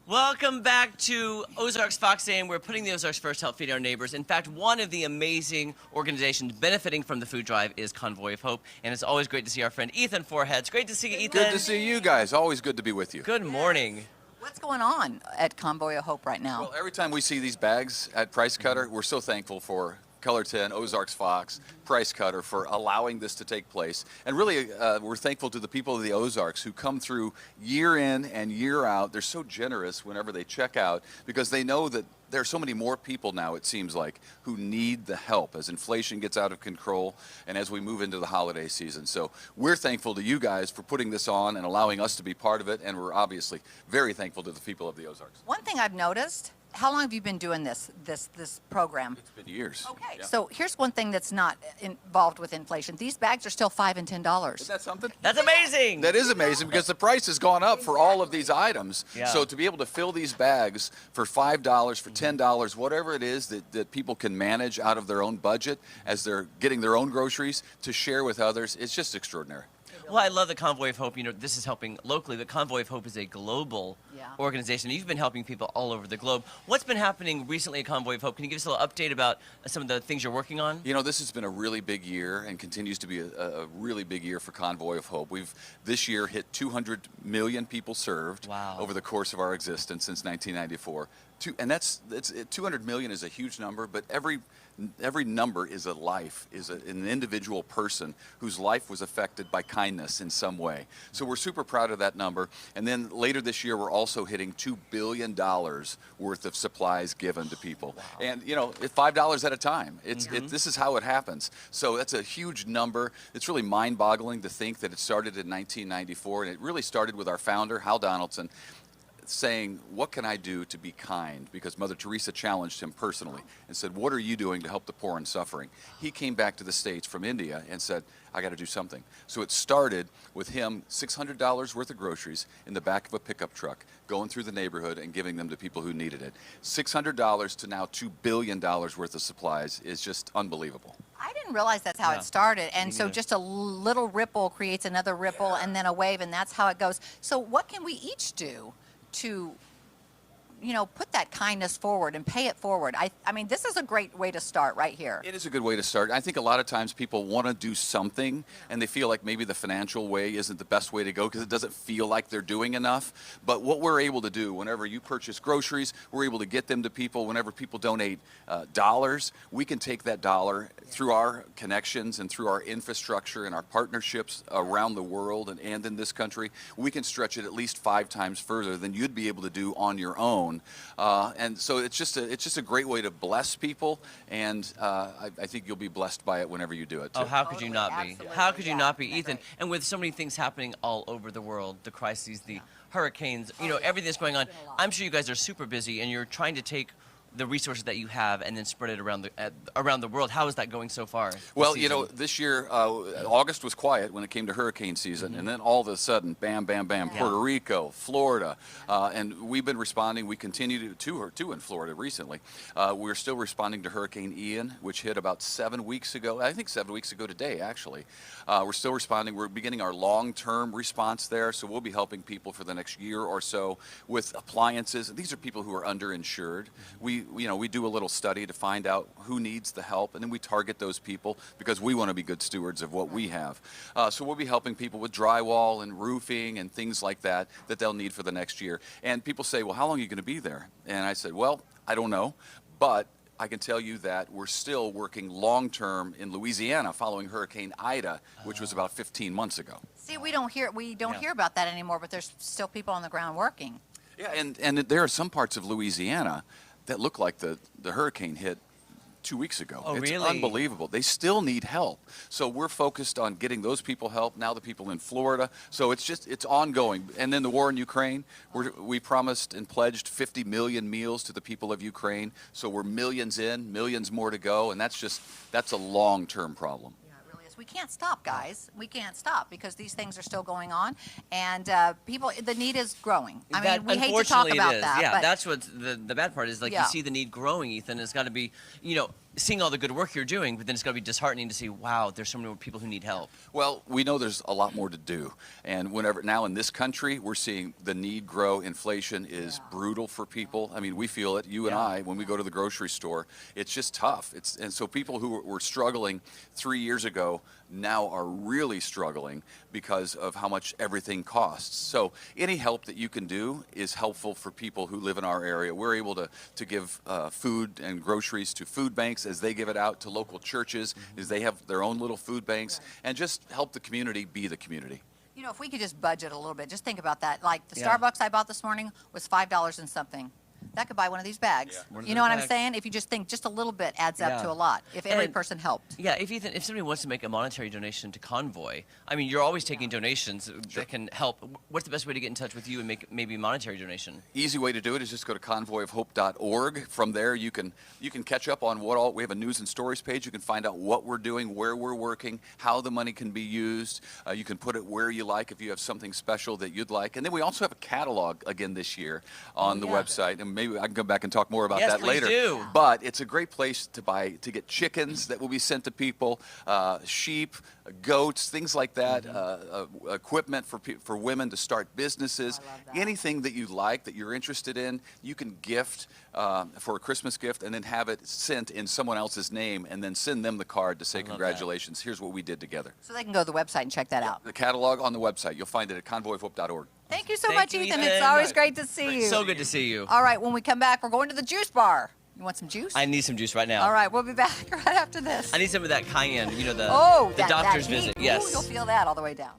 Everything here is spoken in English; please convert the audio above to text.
Welcome back to Ozarks Fox Day, and we're putting the Ozarks first to help feed our neighbors. In fact, one of the amazing organizations benefiting from the food drive is Convoy of Hope, and it's always great to see our friend Ethan Foreheads. Great to see you, Ethan. Good to see you guys. Always good to be with you. Good morning. What's going on at Convoy of Hope right now? Well, every time we see these bags at Price Cutter, we're so thankful for Color 10, Ozarks Fox, Price Cutter for allowing this to take place. And really, we're thankful to the people of the Ozarks who come through year in and year out. They're so generous whenever they check out because they know that there are so many more people now, it seems like, who need the help as inflation gets out of control and as we move into the holiday season. So we're thankful to you guys for putting this on and allowing us to be part of it, and we're obviously very thankful to the people of the Ozarks. One thing I've noticed, how long have you been doing this program? It's been years. Okay, Yeah. so here's one thing that's not involved with inflation. These bags are still $5 and $10. Isn't that something? That's amazing. That is amazing because the price has gone up for all of these items. Yeah. So to be able to fill these bags for $5, for $10, whatever it is that people can manage out of their own budget as they're getting their own groceries to share with others, it's just extraordinary. Well, I love the Convoy of Hope. You know, this is helping locally. The Convoy of Hope is a global organization. You've been helping people all over the globe. What's been happening recently at Convoy of Hope? Can you give us a little update about some of the things you're working on? You know, this has been a really big year and continues to be a really big year for Convoy of Hope. We've this year hit 200 million people served over the course of our existence since 1994. And that's 200 million is a huge number, but every number is a life, is an individual person whose life was affected by kindness in some way. So we're super proud of that number. And then later this year, we're also hitting $2 billion worth of supplies given to people. Wow. And, you know, $5 at a time. This is how it happens. So that's a huge number. It's really mind-boggling to think that it started in 1994, and it really started with our founder, Hal Donaldson, saying, what can I do to be kind? Because Mother Teresa challenged him personally and said, what are you doing to help the poor and suffering? He came back to the States from India and said, I got to do something. So it started with him $600 worth of groceries in the back of a pickup truck, going through the neighborhood and giving them to people who needed it. $600 to now $2 billion worth of supplies is just unbelievable. I didn't realize that's how it started. And so just a little ripple creates another ripple and then a wave, and that's how it goes. So what can we each do to, you know, put that kindness forward and pay it forward? I mean, this is a great way to start right here. It is a good way to start. I think a lot of times people want to do something and they feel like maybe the financial way isn't the best way to go because it doesn't feel like they're doing enough. But what we're able to do, whenever you purchase groceries, we're able to get them to people. Whenever people donate dollars, we can take that dollar through our connections and through our infrastructure and our partnerships around the world and in this country. We can stretch it at least 5 times further than you'd be able to do on your own. And so it's just a great way to bless people, and I think you'll be blessed by it whenever you do it too. Oh, how could you not be? How could you not be, Ethan? And with so many things happening all over the world, the crises, the hurricanes, you know, everything that's going on, I'm sure you guys are super busy and you're trying to take the resources that you have and then spread it around the world. How is that going so far? Well, you know, this year, August was quiet when it came to hurricane season, and then all of a sudden, bam, bam, bam, Puerto Rico, Florida, and we've been responding. We continue to in Florida recently. We're still responding to Hurricane Ian, which hit about 7 weeks ago. I think 7 weeks ago today, actually. We're still responding. We're beginning our long-term response there, so we'll be helping people for the next year or so with appliances. These are people who are underinsured. We do a little study to find out who needs the help, and then we target those people because we want to be good stewards of what we have. So we'll be helping people with drywall and roofing and things like that they'll need for the next year. And people say, well, how long are you going to be there? And I said, well, I don't know, but I can tell you that we're still working long-term in Louisiana following Hurricane Ida, which was about 15 months ago. See, we don't hear about that anymore, but there's still people on the ground working. Yeah, and there are some parts of Louisiana that look like the hurricane hit 2 weeks ago. Oh, it's really? unbelievable. They still need help. So we're focused on getting those people help, now the people in Florida. So it's ongoing. And then the war in Ukraine, we promised and pledged 50 million meals to the people of Ukraine. So we're millions in, millions more to go, and that's a long-term problem. We can't stop, guys. We can't stop because these things are still going on, and the need is growing. I mean, we hate to talk about that. Yeah, but that's what the bad part is. Like, you see the need growing, Ethan. It's got to be, you know, seeing all the good work you're doing, but then it's got to be disheartening to see, wow, there's so many more people who need help. Well, we know there's a lot more to do. And whenever now in this country, we're seeing the need grow. Inflation is brutal for people. I mean, we feel it, you and I, when we go to the grocery store. It's just tough. And so people who were struggling 3 years ago now are really struggling because of how much everything costs. So any help that you can do is helpful for people who live in our area. We're able to give food and groceries to food banks as they give it out to local churches, as they have their own little food banks, and just help the community be the community. You know, if we could just budget a little bit, just think about that. Like the Starbucks I bought this morning was $5 and something. That could buy one of these bags. You know what I'm saying? If you just think just a little bit adds up to a lot. If every person helped. Yeah, if somebody wants to make a monetary donation to Convoy, I mean, you're always taking donations that can help. What's the best way to get in touch with you and make maybe a monetary donation? Easy way to do it is just go to convoyofhope.org. From there, you can catch up on we have a news and stories page. You can find out what we're doing, where we're working, how the money can be used. You can put it where you like if you have something special that you'd like. And then we also have a catalog again this year on the website. And maybe I can come back and talk more about that later. Do. But it's a great place to get chickens that will be sent to people, sheep, goats, things like that, equipment for women to start businesses. Anything that you like, that you're interested in, you can gift for a Christmas gift and then have it sent in someone else's name and then send them the card to say congratulations. Here's what we did together. So they can go to the website and check that out. The catalog on the website. You'll find it at convoyofhope.org. Thank you so much, Ethan. It's always great to see you. So good to see you. All right, when we come back, we're going to the juice bar. You want some juice? I need some juice right now. All right, we'll be back right after this. I need some of that cayenne, you know, the that doctor's heat. visit. Yes. Ooh, you'll feel that all the way down.